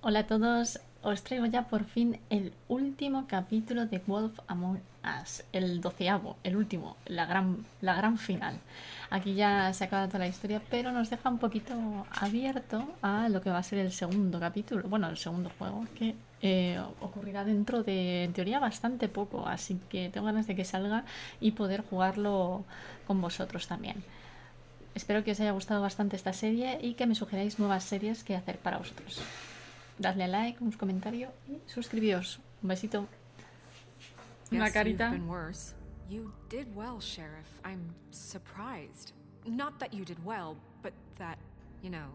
Hola a todos, os traigo ya por fin el último capítulo de Wolf Among Us, el doceavo, el último, la gran final. Aquí ya se acaba toda la historia, pero nos deja un poquito abierto a lo que va a ser el segundo capítulo, bueno, el segundo juego, que ocurrirá dentro de, en teoría, bastante poco, así que tengo ganas de que salga y poder jugarlo con vosotros también. Espero que os haya gustado bastante esta serie y que me sugeráis nuevas series que hacer para vosotros. Dadle a like, un comentario y suscribíos. Un besito. Una Guess you've carita. been worse. You did well, Sheriff. I'm surprised. Not that you did well, but that, you know.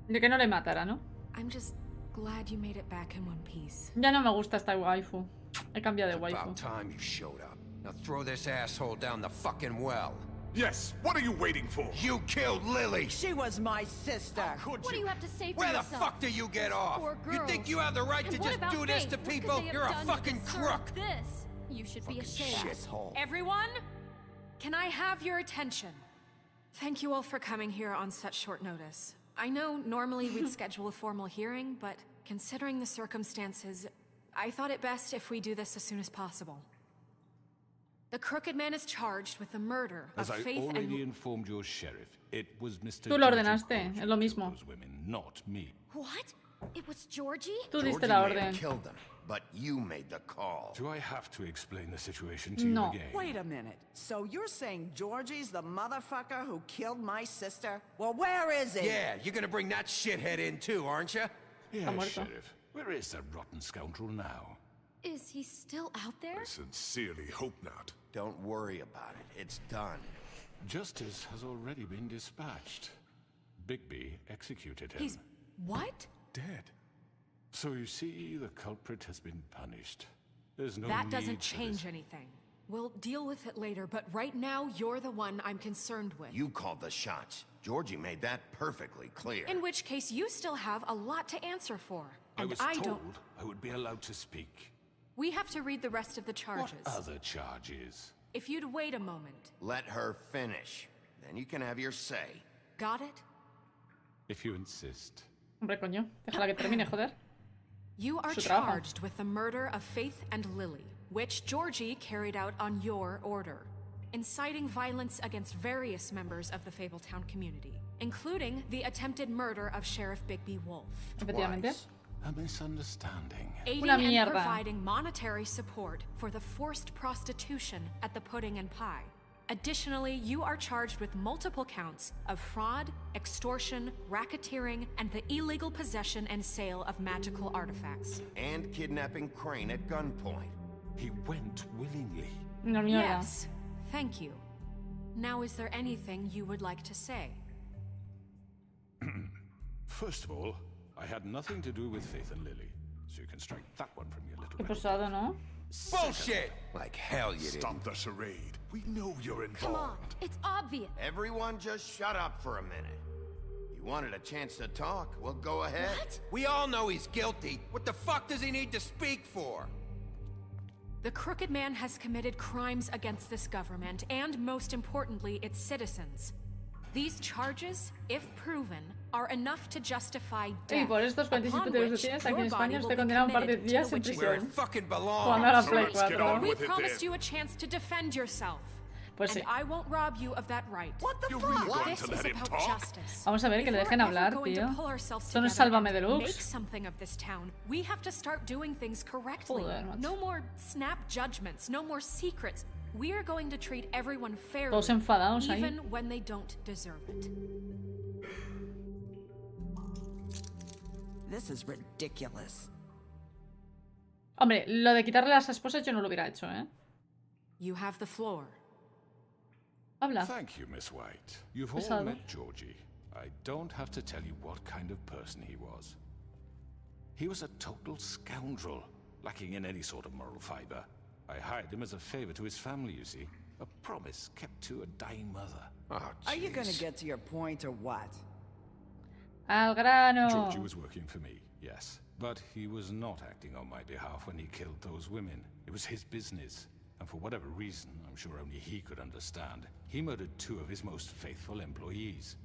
De que no le matara, ¿no? I'm just glad you made it back in one piece. Ya no me gusta esta waifu. He cambiado de waifu. About time you showed up. Now throw this asshole down the fucking well. Yes, what are you waiting for? You killed Lily! She was my sister. Could What do you? you have to say for Where the yourself? fuck do you get off? Poor You think girls. you have the right And to what just about do this Faith? to What could people? they have You're a done to fucking deserve crook! This. You should be ashamed. Shithole. Everyone, can I have your attention? Thank you all for coming here on such short notice. I know normally we'd schedule a formal hearing, but considering the circumstances, I thought it best if we do this as soon as possible. The Crooked Man is charged with the murder As of I Faith already and... informed your sheriff, it was Mr. Tú lo Georgie ordenaste, Cruz es who lo killed mismo. those women, not me. What? It was Georgie? Tú diste Georgie la may have orden. killed them, but you made the call. Do I have to explain the situation to No. you again? Wait a minute. So you're saying Georgie's the motherfucker who killed my sister? Well, where is he? Yeah, you're gonna bring that shithead in too, aren't you? Yes, muerto. Sheriff. Where is that rotten scoundrel now? Is he still out there? I sincerely hope not. Don't worry about it. It's done. Justice has already been dispatched. Bigby executed him. He's... what? dead. So you see, the culprit has been punished. There's no That need doesn't for change this. anything. We'll deal with it later, but right now, you're the one I'm concerned with. You called the shots. Georgie made that perfectly clear. In which case, you still have a lot to answer for. I And was I told don't... I would be allowed to speak. We have to read the rest of the charges. What other charges? If you'd wait a moment. Let her finish. Then you can have your say. Got it? If you insist. Hombre, coño. Déjala que termine, joder. You are Su trabajo. charged with the murder of Faith and Lily, which Georgie carried out on your order, inciting violence against various members of the Fabletown community, including the attempted murder of Sheriff Bigby Wolf, Efectivamente. Twice. A misunderstanding. aiding Una and mierda. providing monetary support for the forced prostitution at the Pudding and Pie. Additionally, you are charged with multiple counts of fraud, extortion, racketeering, and the illegal possession and sale of magical artifacts. And kidnapping Crane at gunpoint. He went willingly. Una mierda. Yes, thank you. Now, is there anything you would like to say? First of all, I had nothing to do with Faith and Lily, so you can strike that one from your little Qué record. pesado, ¿no? Bullshit! Like hell you didn't. Stop the charade. We know you're involved. Come on, it's obvious. Everyone just shut up for a minute. You wanted a chance to talk, well go ahead. What? We all know he's guilty. What the fuck does he need to speak for? The Crooked Man has committed crimes against this government and, most importantly, its citizens. These charges, if proven, are enough to justify Y death, por estos 47 upon días which tienes aquí en your España body os will te be condenan un par de committed to días the en witching Where prisión. it fucking Jugando a belongs. la So Play let's get 4. on We with it promised then. you a chance to defend yourself. Pues sí. And I won't rob you of that right. What the You're fuck? really going This to is let him about talk? justice. Vamos a ver, que le If dejen we're ever hablar, going to tío. pull ourselves Esto no es together Sálvame and Deluxe. make something of this town, we have to start doing things correctly. Joder, macho. No more snap judgments, no more secrets. We are going to treat everyone fairly, Todos enfadados ahí. even when they don't deserve it. This is ridiculous. Hombre, lo de quitarle las esposas yo no lo hubiera hecho, ¿eh? You have the floor. Habla. Thank you, Miss White. You've all Pesado. met Georgie. I don't have to tell you what kind of person he was. He was a total scoundrel, lacking in any sort of moral fiber. I hired him as a favor to his family, you see. A promise kept to a dying mother. Oh, Are you gonna jeez. get to your point or what? Al grano. Georgie was working for me, yes. But he was not acting on my behalf when he killed those women. It was his business. And for whatever reason, I'm sure only he could understand, he murdered two of his most faithful employees.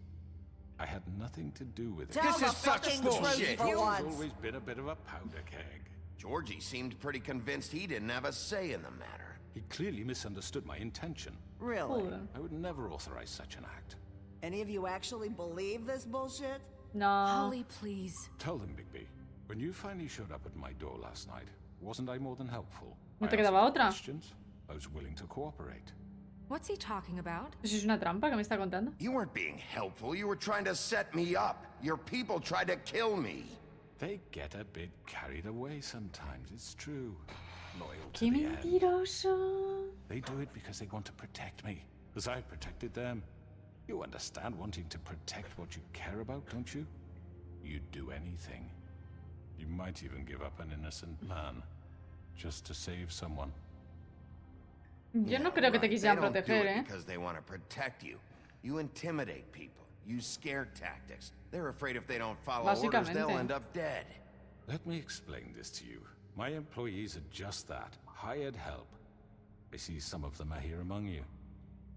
I had nothing to do with it. Tell This the is such fucking bullshit. truth for He's once. always been a bit of a powder keg. Georgie seemed pretty convinced he didn't have a say in the matter. He clearly misunderstood my intention. Really? Joder. I would never authorize such an act. Any of you actually believe this bullshit? No. Holly, please. Tell them, Bigby, when you finally showed up at my door last night, wasn't I more than helpful? ¿No I te quedaba answered otra? questions. I was willing to cooperate. What's he talking about? ¿Eso es una trampa que me está contando? You weren't being helpful. You were trying to set me up. Your people tried to kill me. They get a bit carried away sometimes, it's true. Loyal to ¡Qué the end. mentiroso! They do it because they want to protect me, as I protected them. You understand wanting to protect what you care about, don't you? You'd do anything. You might even give up an innocent man, just to save someone. Yo no creo que te Right. quisieran They don't do proteger, it ¿eh? because they want to protect you. You intimidate people. Use scare tactics. They're afraid if they don't follow orders, they'll Básicamente. end up dead. Let me explain this to you. My employees are just that, hired help. I see some of them are here among you.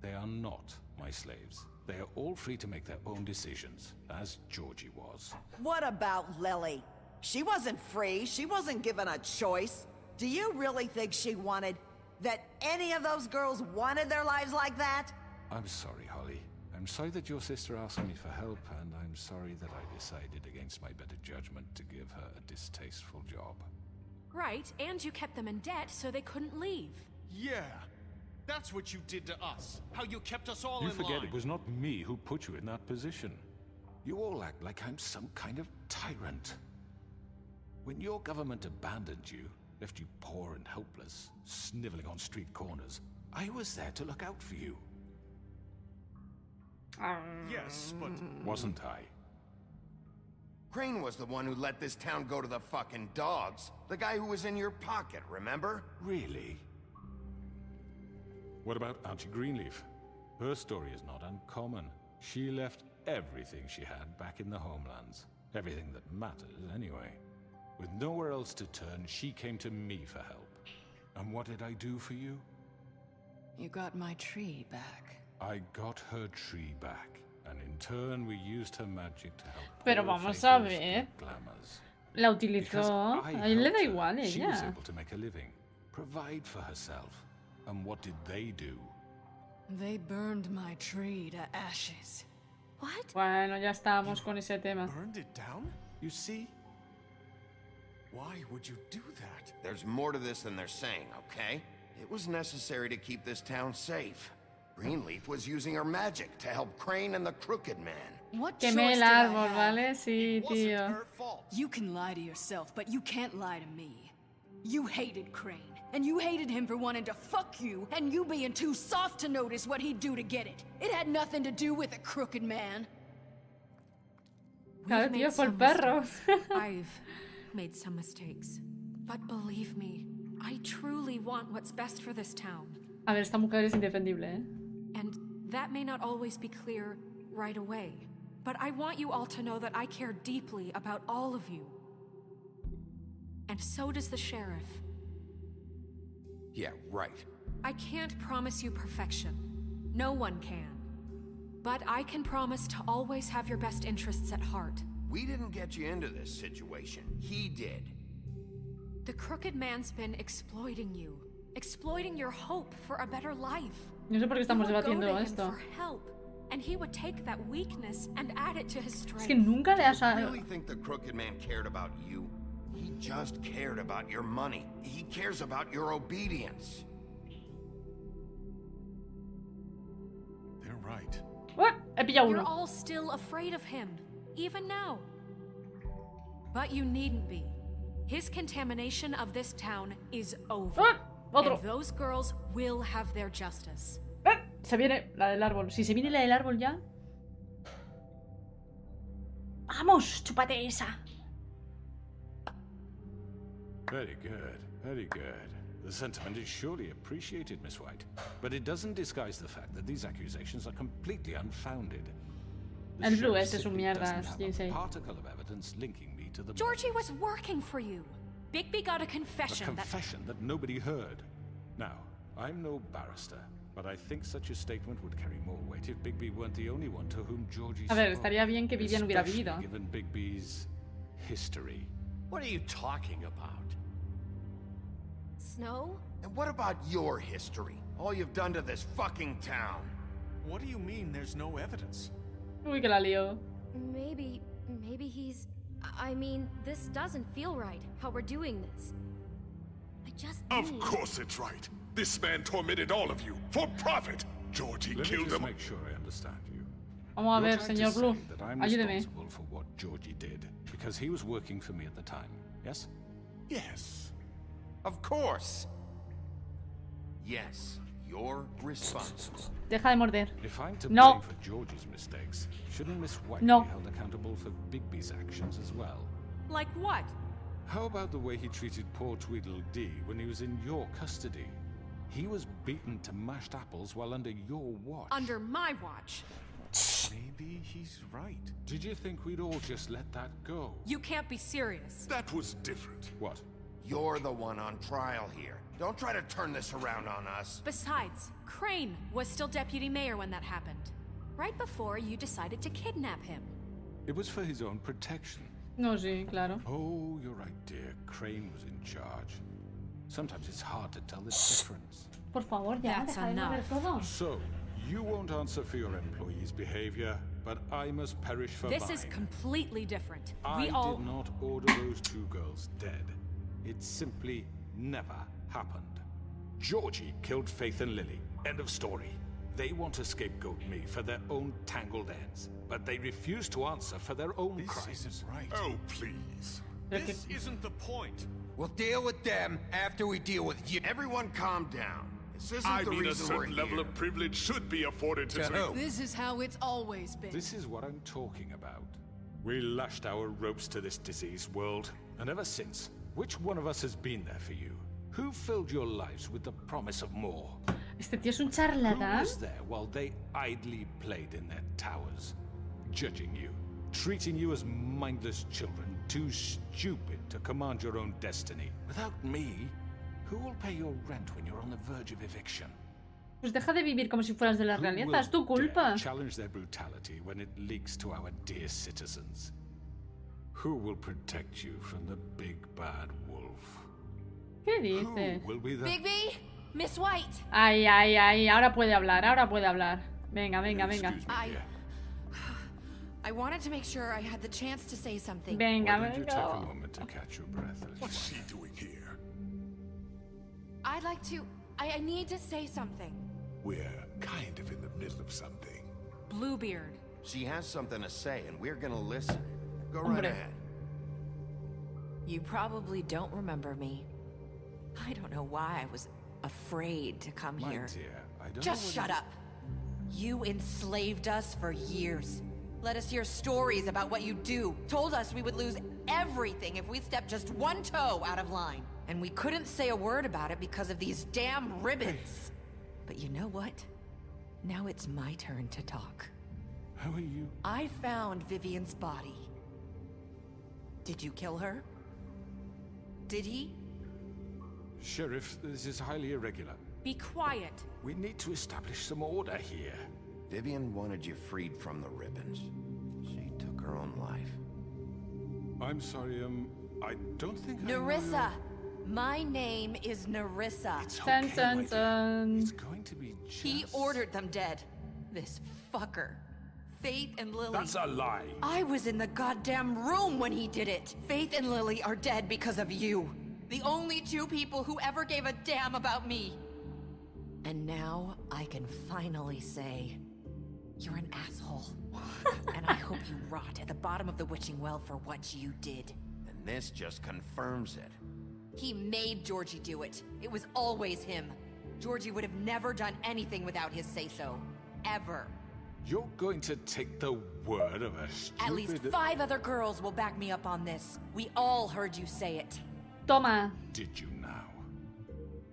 They are not my slaves. They are all free to make their own decisions, as Georgie was. What about Lily? She wasn't free. She wasn't given a choice. Do you really think she wanted... that any of those girls wanted their lives like that? I'm sorry, Holly. I'm sorry that your sister asked me for help, and I'm sorry that I decided against my better judgment to give her a distasteful job. Right, and you kept them in debt so they couldn't leave. Yeah, that's what you did to us. How you kept us all You in forget line. it was not me who put you in that position. You all act like I'm some kind of tyrant. When your government abandoned you, left you poor and helpless, sniveling on street corners, I was there to look out for you. Yes, but Wasn't I? Crane was the one who let this town go to the fucking dogs. The guy who was in your pocket, remember? Really? What about Auntie Greenleaf? Her story is not uncommon. She left everything she had back in the homelands. Everything that matters, anyway. With nowhere else to turn, she came to me for help. And what did I do for you? You got my tree back. I got her tree back. And in turn, we used her magic to help Pero poor vamos a fakers ver. get glamours. La Because utilizó. I A él le da helped her, igual, she was ella. able to make a living, provide for herself. And what did they do? They burned my tree to ashes. What? Bueno, ya estábamos con ese tema. burned it down? You see? Why would you do that? There's more to this than they're saying, okay? It was necessary to keep this town safe. Greenleaf was using her magic to help Crane and the Crooked Man. What Quemé choice el did I árbol, have? ¿vale? Sí, It wasn't tío. her fault. You can lie to yourself, but you can't lie to me. You hated Crane, and you hated him for wanting to fuck you, and you being too soft to notice what he'd do to get it. It had nothing to do with a crooked man. Claro, We've tío, made fue el some perro. mistakes. I've made some mistakes. But believe me, I truly want what's best for this town. A ver, esta mujer es indefendible, ¿eh? And that may not always be clear right away. But I want you all to know that I care deeply about all of you. And so does the sheriff. Yeah, right. I can't promise you perfection. No one can. But I can promise to always have your best interests at heart. We didn't get you into this situation. He did. The Crooked Man's been exploiting you. Exploiting your hope for a better life. No sé por qué You estamos would go debatiendo to him esto. for help, and he would take that weakness and add it to his strength. Es que nunca le has... You really think the Crooked Man cared about you? He just cared about your money. He cares about your obedience. They're right. ¡Oh! He pillado You're uno. all still afraid of him, even now. But you needn't be. His contamination of this town is over. ¡Ah! Otro. And those girls will have their justice. ¡Ah! Se viene la del árbol. Si se viene la del árbol ya... ¡Vamos! ¡Chúpate esa! Very good, very good. The sentiment is surely appreciated, Miss White. But it doesn't disguise the fact that these accusations are completely unfounded. The El blue sheriff ese es un simply mierdas, doesn't have a Jinsei. particle of evidence linking me to the Georgie was working for you. Bigby got a A confession that... confession that nobody heard. Now, I'm no barrister, But I think such a statement would carry more weight if Bigby weren't the only one to whom Georgie A ver, spoke, estaría bien que Vivian hubiera especially vivido. given Bigby's history. What are you talking about? Snow? And what about your history? All you've done to this fucking town. What do you mean there's no evidence? Uy, que la lío. Maybe he's... I mean, this doesn't feel right, how we're doing this. I just Of need... course it's right. This man tormented all of you for profit. Georgie Let me killed just him. make sure I understand you. Vamos a You're ver, trying to señor Blue. say that I'm Ayúdeme. responsible for what Georgie did because he was working for me at the time, yes? Yes. Of course. Yes, you're responsible. Deja de morder. If I'm to No. blame for Georgie's mistakes, shouldn't Miss White No. be held accountable for Bigby's actions as well? Like what? How about the way he treated poor Tweedledee when he was in your custody? He was beaten to mashed apples while under your watch. Under my watch. Maybe he's right. Did you think we'd all just let that go? You can't be serious. That was different. What? You're the one on trial here. Don't try to turn this around on us. Besides, Crane was still deputy mayor when that happened. Right before you decided to kidnap him. It was for his own protection. No, sí, claro. Oh, you're right, dear. Crane was in charge. Sometimes it's hard to tell the difference. Por favor, ya, That's deja de morder enough. todo. So, you won't answer for your employees' behavior, but I must perish for This mine. is completely different. I We all... did not order those two girls dead. It simply never happened. Georgie killed Faith and Lily. End of story. They want to scapegoat me for their own tangled ends, but they refuse to answer for their own This crimes. isn't right. Oh, please. This isn't the point. We'll deal with them after we deal with you. Everyone calm down. This isn't I the mean, a reason we're certain level here. of privilege should be afforded to To three. who? This is how it's always been. This is what I'm talking about. We lashed our ropes to this diseased world, and ever since, which one of us has been there for you? Who filled your lives with the promise of more? Este tío es un Who charlatán. was there while they idly played in their towers, judging you, treating you as mindless children, too stupid to command your own destiny? Without me, who will pay your rent when you're on the verge of eviction? Pues deja de vivir como si fueras de la Who realeza, will es tu culpa. dare challenge their brutality when it leaks to our dear citizens? Who will protect you from the big bad wolf? ¿Qué Who dices? will be the... Bigby? Miss White? Ay, ay, ay, ahora puede hablar, ahora puede hablar. Venga, venga, venga. Excuse me, dear. I wanted to make sure I had the chance to say something. Venga, Why don't you take a venga. moment to catch your breath, Elizabeth? What's she doing here? I'd like to... I need to say something. We're kind of in the middle of something. Bluebeard. She has something to say, and we're gonna listen. Go right Hombre. ahead. You probably don't remember me. I don't know why I was afraid to come My here. dear, I don't Just know shut up. You enslaved us for years. Let us hear stories about what you do. Told us we would lose everything if we stepped just one toe out of line. And we couldn't say a word about it because of these damn ribbons. But you know what? Now it's my turn to talk. How are you? I found Vivian's body. Did you kill her? Did he? Sheriff, this is highly irregular. Be quiet. We need to establish some order here. Vivian wanted you freed from the ribbons. She took her own life. I'm sorry, I don't think I know Nerissa! My name is Nerissa. It's Dun, okay, dun, my dear. dun. It's going to be just... He ordered them dead. This fucker. Faith and Lily. That's a lie. I was in the goddamn room when he did it. Faith and Lily are dead because of you. The only two people who ever gave a damn about me. And now I can finally say, you're an asshole. And I hope you rot at the bottom of the witching well for what you did. And this just confirms it. He made Georgie do it. It was always him. Georgie would have never done anything without his say-so. Ever. You're going to take the word of a stupid... At least 5 other girls will back me up on this. We all heard you say it. Toma. Did you now?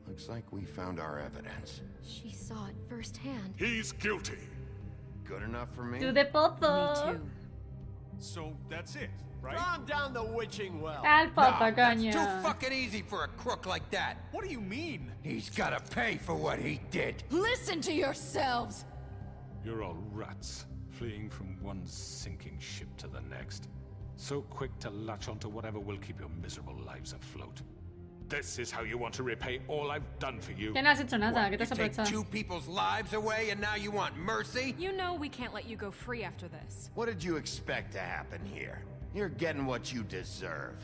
Looks like we found our evidence. She saw it firsthand. He's guilty. Good enough for me? Tú de pozo. Me too. So that's it, right? Calm down the witching well. Al papa, That's coño. too fucking easy for a crook like that. What do you mean? He's gotta pay for what he did. Listen to yourselves! You're all rats, fleeing from one sinking ship to the next. So quick to latch onto whatever will keep your miserable lives afloat. This is how you want to repay all I've done for you. Que no has hecho nada, que te You has take aprovechado. 2 people's lives away and now you want mercy? You know we can't let you go free after this. What did you expect to happen here? You're getting what you deserve.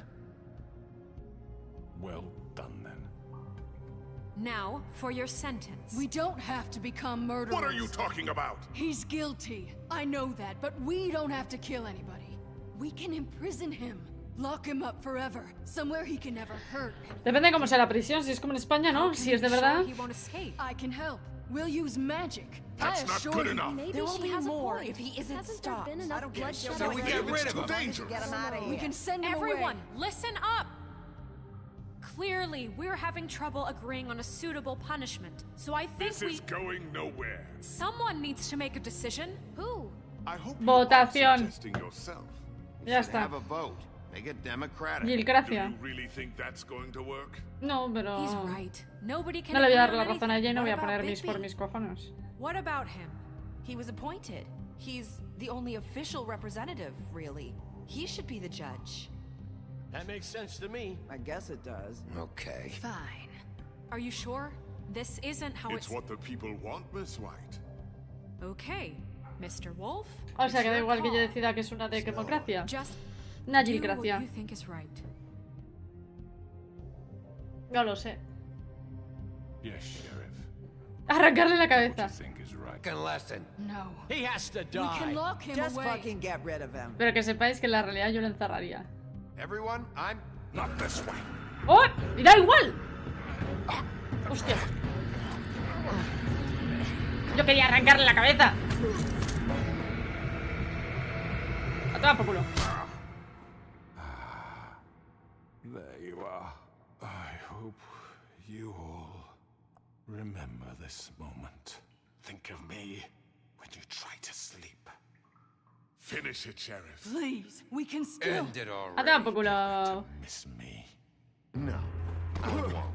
Well done, then. Now, for your sentence. We don't have to become murderers. What are you talking about? He's guilty. I know that, but we don't have to kill anybody. We can imprison him. Lock him up forever. Somewhere he can never hurt. Depende cómo sea la prisión, si es como en España, ¿no? Si es de verdad. He won't escape. I can help. We'll use magic. That's not good enough. Maybe There will she be has more a point. if he isn't Hasn't stopped. there been I enough don't get it. bloodshed So we already? get rid It's of too him. dangerous. Get him out of here. We can send him Everyone, away. listen up! Clearly, we're having trouble agreeing on a suitable punishment. So I think This is going nowhere. someone needs to make a decision. Who? I hope Votación. you aren't suggesting yourself. You Ya should está. have a vote. Make it democratic. Do Gilgracia. you really think that's going to work? No, pero... He's right. Nobody can No le voy a dar agree la on razón a ella y no voy anything. a What poner about mis por Bigby? mis cojones. What about him? He was appointed. He's the only official representative, really. He should be the judge. That makes sense to me. I guess it does. Okay. Fine. Are you sure? This isn't how It's what the people want, Miss White. Okay, Mr. Wolf. O sea, it's que da your igual que yo call. decida que es una democracia. Just Una do what gilgracia. you think is right. No lo sé. Yes, Sheriff. Arrancarle la What you cabeza. think is right. Fucking lesson. No. He has to We die. can lock him Just away. fucking get rid of him. Pero que sepáis que en la realidad yo lo encerraría. Everyone, I'm... Not this way. ¡Oh! ¡Y da igual! ¡Hostia! Yo quería arrancarle la cabeza. A tomar por culo. There you are. I hope you all remember this moment. Think of me when you try to sleep. Finish it, Sheriff. Please, we can still. End it A already. tomar por culo. Miss me. No, I won't.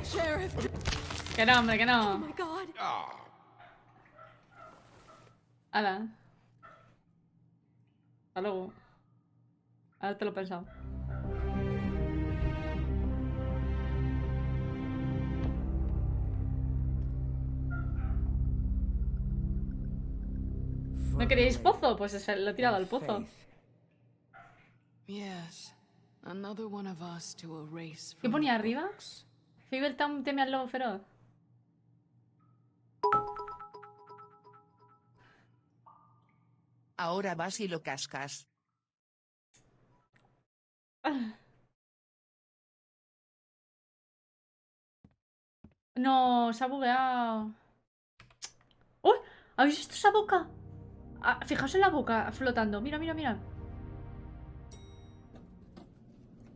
Sheriff. Que no, hombre, que Oh no. my god. Hala. Hasta luego. Ahora te lo he pensado. ¿No queréis pozo? Pues lo he tirado al pozo. Yes. Another one of us to erase ¿Qué ponía arriba? Fibeltown teme al lobo feroz. Ahora vas y lo cascas. No, se ha bugueado. ¡Oh! ¿Habéis visto esa boca? Ah, fijaos en la boca flotando. Mira, mira, mira.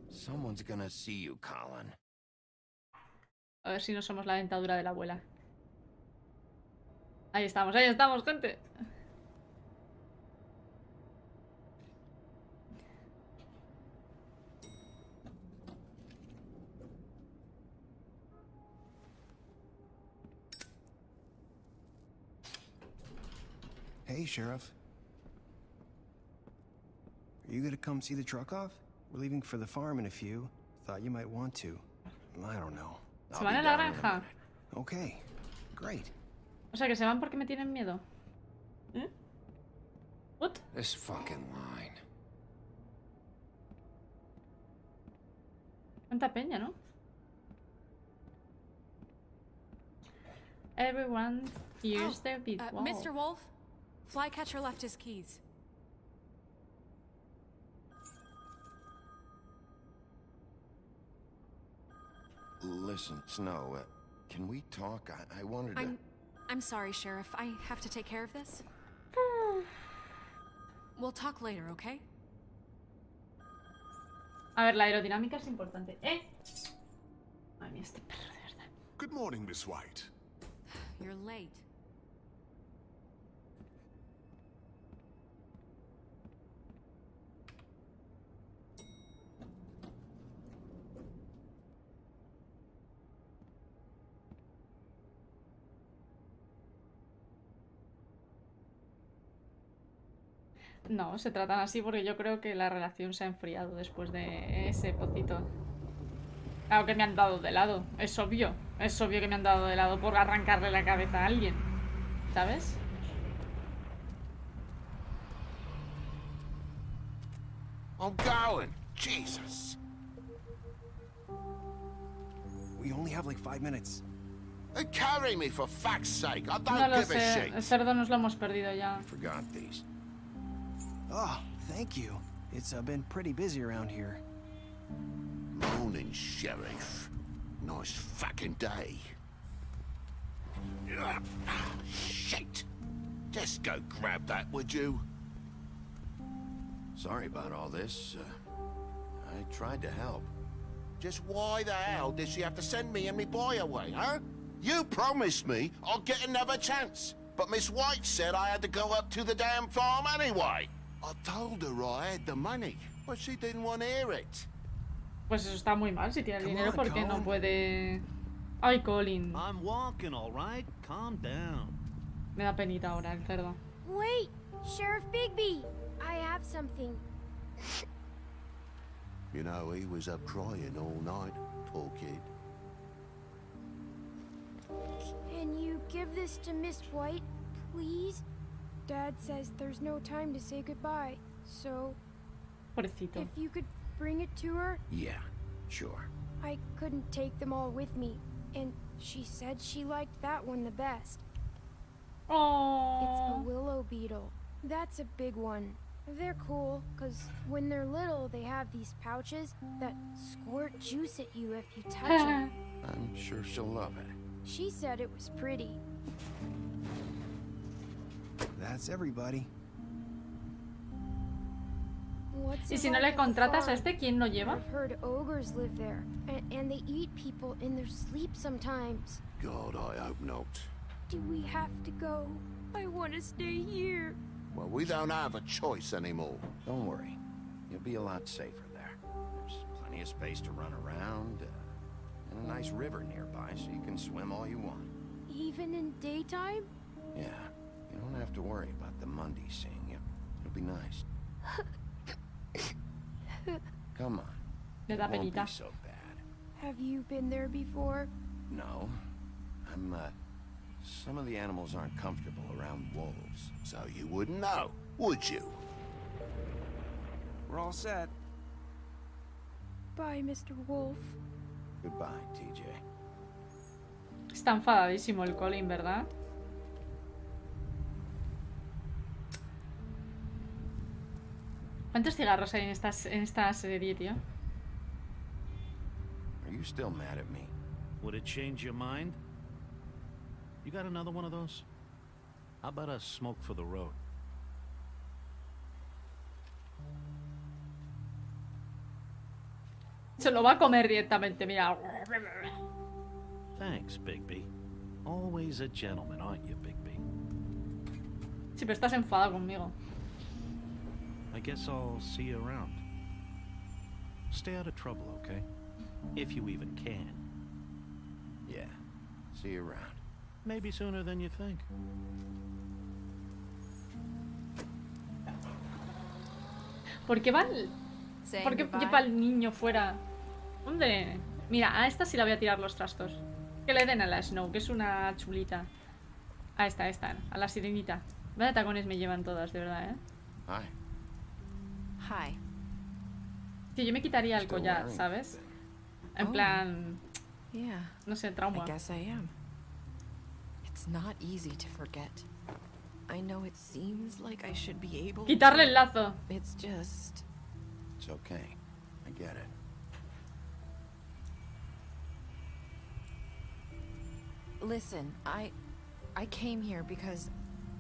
Someone's gonna see you, Colin. A ver si no somos la dentadura de la abuela. Ahí estamos, gente. Hey, Sheriff. Are you gonna come see the truck off? We're leaving for the farm in a few. Thought you might want to. I don't know. Se van a la granja. Okay, great. O sea, que se van porque me tienen miedo. ¿Eh? What? This fucking line. Cuánta peña, ¿no? Everyone hears their big wall. Mr. Wolf, Flycatcher left his keys. Listen, Snow, can we talk? I wanted to... I'm sorry, Sheriff. I have to take care of this. We'll talk later, okay? A ver, la aerodinámica es importante. ¡Eh! Madre mía, este perro, de verdad. Good morning, Miss White. You're late. No, se tratan así porque yo creo que la relación se ha enfriado después de ese pocito. Claro que me han dado de lado, es obvio. Es obvio que me han dado de lado por arrancarle la cabeza a alguien, ¿sabes? I'm going. Jesus. We only have like 5 minutes. Carry me for fuck's sake. I No don't lo give a sé, shit. el cerdo nos lo hemos perdido ya. Forgot these. Oh, thank you. It's been pretty busy around here. Morning, Sheriff. Nice fucking day. Shit. Just go grab that, would you? Sorry about all this. I tried to help. Just why the hell did she have to send me and me boy away, huh? You promised me I'll get another chance. But Miss White said I had to go up to the damn farm anyway. I told her I had the money, but she didn't want to hear it. Pues eso está muy mal, si tiene el dinero, ¿por qué no puede...? Ay, Colin. I'm walking, all right? Calm down. Me da penita ahora el cerdo. Wait, Sheriff Bigby, I have something. You know, he was up crying all night, poor kid. Can you give this to Miss White, please? Dad says there's no time to say goodbye, so... Pobrecito. If you could bring it to her? Yeah, sure. I couldn't take them all with me, and she said she liked that one the best. Oh. It's a willow beetle. That's a big one. They're cool, because when they're little, they have these pouches that squirt juice at you if you touch them. I'm sure she'll love it. She said it was pretty. That's everybody. What's Y si it no like le at the contratas a farm? este, ¿quién lo lleva? I've heard ogres live there, and they eat people in their sleep sometimes. God, I hope not. Do we have to go? I want to stay here. Well, we don't have a choice anymore. Don't worry. You'll be a lot safer there. There's plenty of space to run around, and a nice river nearby so you can swim all you want. Even in daytime? Yeah, you don't have to worry about the Monday seeing you. It'll be nice. Come on. Le da It won't penita. be so bad. Have you been there before? No. Some of the animals aren't comfortable around wolves, so you wouldn't know, would you? We're all set. Bye, Mr. Wolf. Goodbye, TJ. Está enfadadísimo el Colin, ¿verdad? ¿Cuántos cigarros hay en esta serie, tío? Are you still mad at me? Would it change your mind? You got another one of those? How about a smoke for the road? Se lo va a comer directamente, mira. Thanks, Bigby. Always a gentleman, aren't you, Bigby? Sí, pero estás enfadado conmigo. I guess I'll see you around. Stay out of trouble, okay? If you even can. Yeah. See you around. Maybe sooner than you think. ¿Por qué lleva al niño fuera? ¿Dónde? Mira, a esta sí la voy a tirar los trastos. Que le den a la Snow, que es una chulita. A esta, a la sirenita. Vaya tacones me llevan todas, de verdad, ¿eh? Hi. Sí, yo me quitaría el collar, ¿sabes? En plan... Yeah. No sé, trauma. I guess I am. It's not easy to forget. I know it seems like I should be able Quitarle el lazo. It's just... It's okay. I get it. Listen, I came here because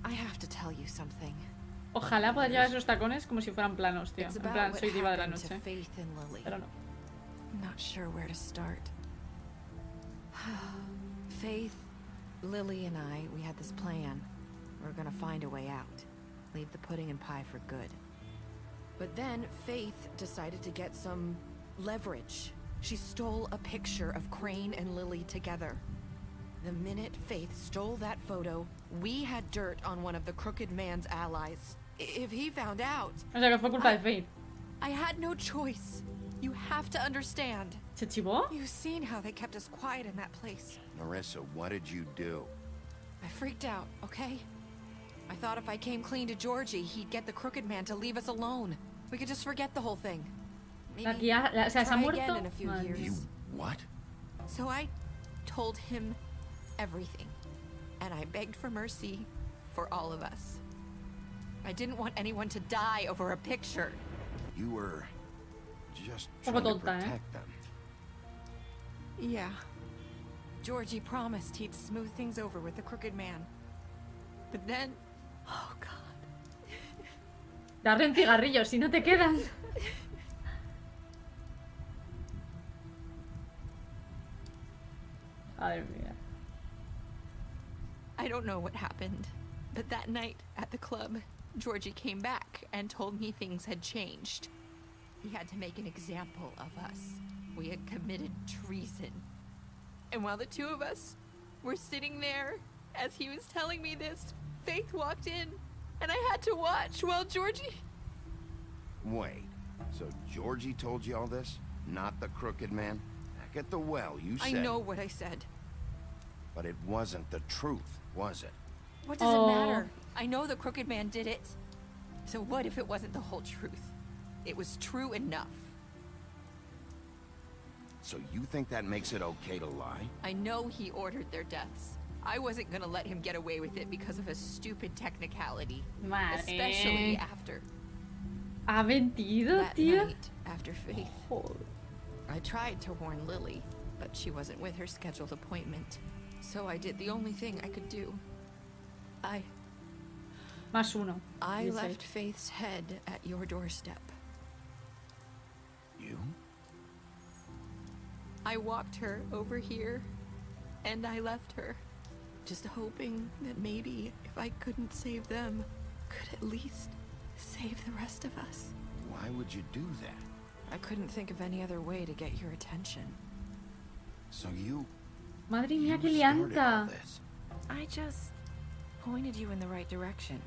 I have to tell you something. Ojalá pueda llevar esos tacones como si fueran planos, tío. It's En about plan, what soy diva de la happened to noche. Faith and Lily. Pero no. I'm not sure where to start. Faith, Lily, and we had this plan. We're gonna find a way out. Leave the pudding and pie for good. But then Faith decided to get some leverage. She stole a picture of Crane and Lily together. The minute Faith stole that photo, we had dirt on one of the Crooked Man's allies. If he found out... O sea que fue culpa de Faith. I had no choice. You have to understand. ¿Se chivó? You've seen how they kept us quiet in that place. Narissa, what did you do? I freaked out, okay? I thought if I came clean to Georgie, he'd get the Crooked Man to leave us alone. We could just forget the whole thing. Maybe o sea, ¿se ha try muerto? again in a few Madre. years. You what? So I told him everything. And I begged for mercy for all of us. I didn't want anyone to die over a picture. You were just Poco trying to tonta, protect them. Yeah. Georgie promised he'd smooth things over with the Crooked Man. But then... Oh, God. Darle un cigarrillo, si no te quedan. Madre mía. I don't know what happened, but that night at the club, Georgie came back and told me things had changed. He had to make an example of us. We had committed treason. And while the two of us were sitting there, as he was telling me this, Faith walked in, and I had to watch while Georgie... Wait, so Georgie told you all this? Not the Crooked Man? Back at the well, you said... I know what I said. But it wasn't the truth, was it? What does it matter? I know the Crooked Man did it. So what if it wasn't the whole truth? It was true enough. So you think that makes it okay to lie? I know he ordered their deaths. I wasn't gonna let him get away with it because of a stupid technicality. Madre. Especially after... ¿Ha mentido, that tío? night after Faith. I tried to warn Lily, but she wasn't with her scheduled appointment. So I did the only thing I could do. Más uno. I dice. left Faith's head at your doorstep. You? I walked her over here, and I left her. Just hoping that maybe if I couldn't save them, could at least save the rest of us. Why would you do that? I couldn't think of any other way to get your attention. So you... Madre mía, qué started all lianta. this. I just pointed you in the right direction.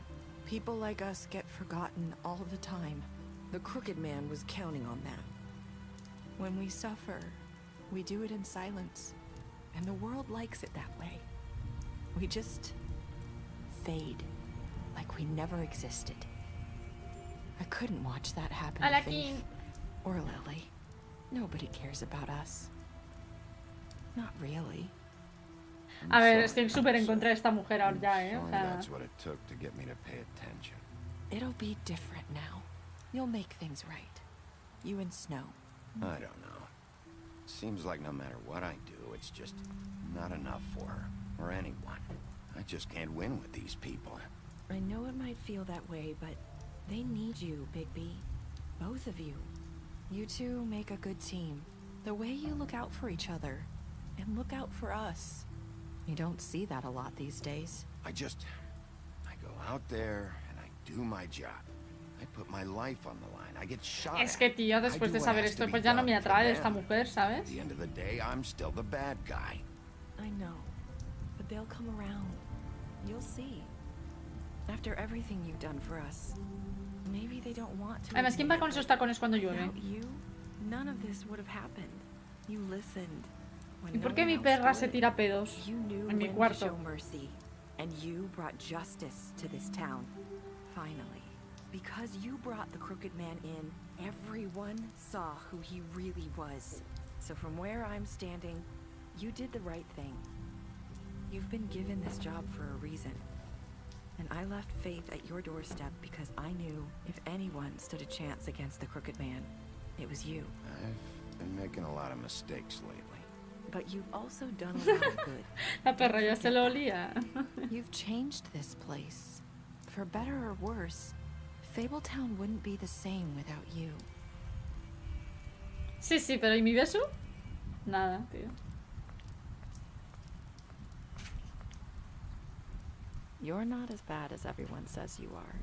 People like us get forgotten all the time. The Crooked Man was counting on that. When we suffer, we do it in silence. And the world likes it that way. We just fade, like we never existed. I couldn't watch that happen Hola, to Faith King. or Lily. Nobody cares about us. Not really. A ver, estoy súper en contra de esta mujer ahora ya, If O only sea, that's what it took to get me to pay attention. It'll be different now. You'll make things right. You and Snow. I don't know. Seems like no matter what I do, it's just not enough for her, or anyone. I just can't win with these people. I know it might feel that way, but they need you, Bigby. Both of you. You two make a good team. The way you look out for each other, and look out for us. You don't see that a lot these days. I go out there and I do my job. I put my life on the line. I get shot es at. que tío, después de saber esto, pues ya no me atrae esta mujer, At ¿sabes? the end of the day, I'm still the bad guy. I know, but they'll come around. You'll see. After everything you've done for us, maybe they don't want to. Además, ¿quién va con esos tacones cuando llueve? Without you, none of this would have happened. You listened. ¿Y por qué mi perra se tira pedos You knew en mi when to cuarto? show mercy, and you brought justice to this town. Finally, because you brought the Crooked Man in, everyone saw who he really was. So from where I'm standing, you did the right thing. You've been given this job for a reason. And I left Faith at your doorstep because I knew if anyone stood a chance against the Crooked Man, it was you. I've been making a lot of mistakes lately. But you've also done a lot of good. La perra ya se lo olía. You've changed this place. For better or worse, Fabletown wouldn't be the same without you. Sí, sí, pero ¿y mi beso? Nada, tío. You're not as bad as everyone says you are.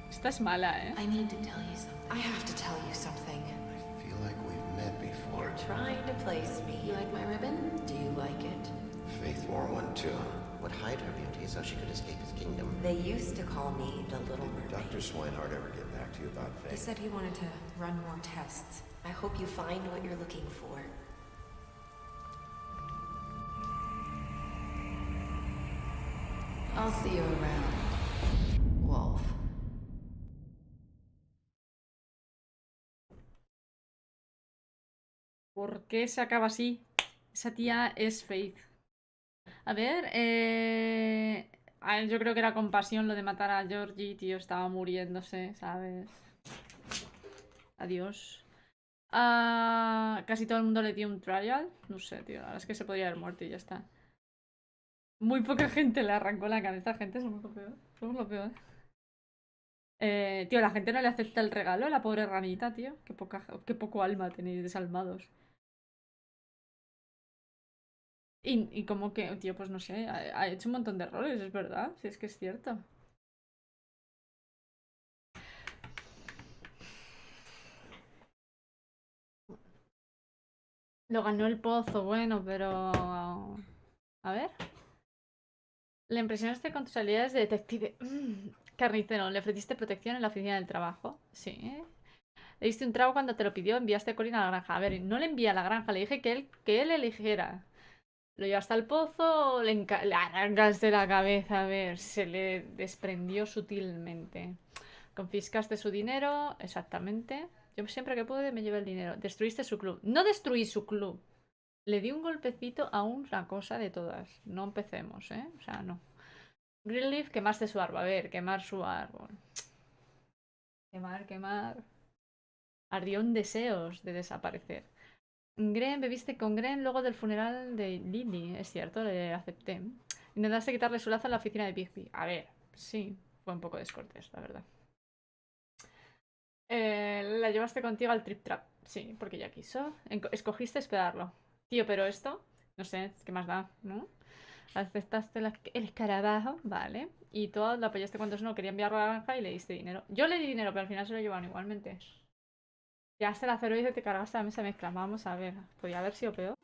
Esta es mala, ¿eh? I need to tell you something. I have to tell you something. I feel like we've met before. You're trying to place me. You like my ribbon? Do you like it? Faith wore one too. Would hide her beauty so she could escape his kingdom. They used to call me the Little Mermaid. Dr. Swinehart ever get back to you about Faith? He said he wanted to run more tests. I hope you find what you're looking for. I'll see you around, Wolf. ¿Por qué se acaba así? Esa tía es Faith. A ver, yo creo que era compasión lo de matar a Georgie, tío. Estaba muriéndose, ¿sabes? Adiós. Casi todo el mundo le dio un trial. No sé, tío. La verdad es que se podría haber muerto y ya está. Muy poca gente le arrancó la cabeza. Gente, somos lo peor. Somos lo peor. Tío, la gente no le acepta el regalo a la pobre ranita, tío. Qué poco alma tenéis, desalmados. Y como que, tío, pues no sé, ha hecho un montón de errores, es verdad, si es que es cierto. Lo ganó el pozo, bueno, pero... A ver. Le impresionaste con tus habilidades de detective. Carnicero, le ofreciste protección en la oficina del trabajo. Sí. Le diste un trago cuando te lo pidió, enviaste a Colin a la granja. A ver, no le envié a la granja, le dije que él eligiera. Lo llevaste al pozo, le arrancaste la cabeza, a ver, se le desprendió sutilmente. Confiscaste su dinero, exactamente. Yo siempre que pude me llevé el dinero. Destruiste su club. No destruí su club. Le di un golpecito a una cosa de todas. No empecemos, ¿eh? O sea, no. Greenleaf, quemaste su árbol. A ver, quemar su árbol. Quemar. Ardió deseos de desaparecer. Gren, bebiste con Gren luego del funeral de Lily. Es cierto, le acepté. Intentaste quitarle su lazo en la oficina de Bigby. A ver, sí, fue un poco descortés, la verdad. La llevaste contigo al Trip Trap. Sí, porque ya quiso. Escogiste esperarlo. Tío, pero esto, no sé, ¿qué más da, no? Aceptaste el escarabajo, vale. Y tú lo apoyaste cuando no quería enviarlo a la granja y le diste dinero. Yo le di dinero, pero al final se lo llevaron igualmente. Ya se la cerveza y te cargaste la mesa de mezcla. Vamos a ver, podría haber sido peor.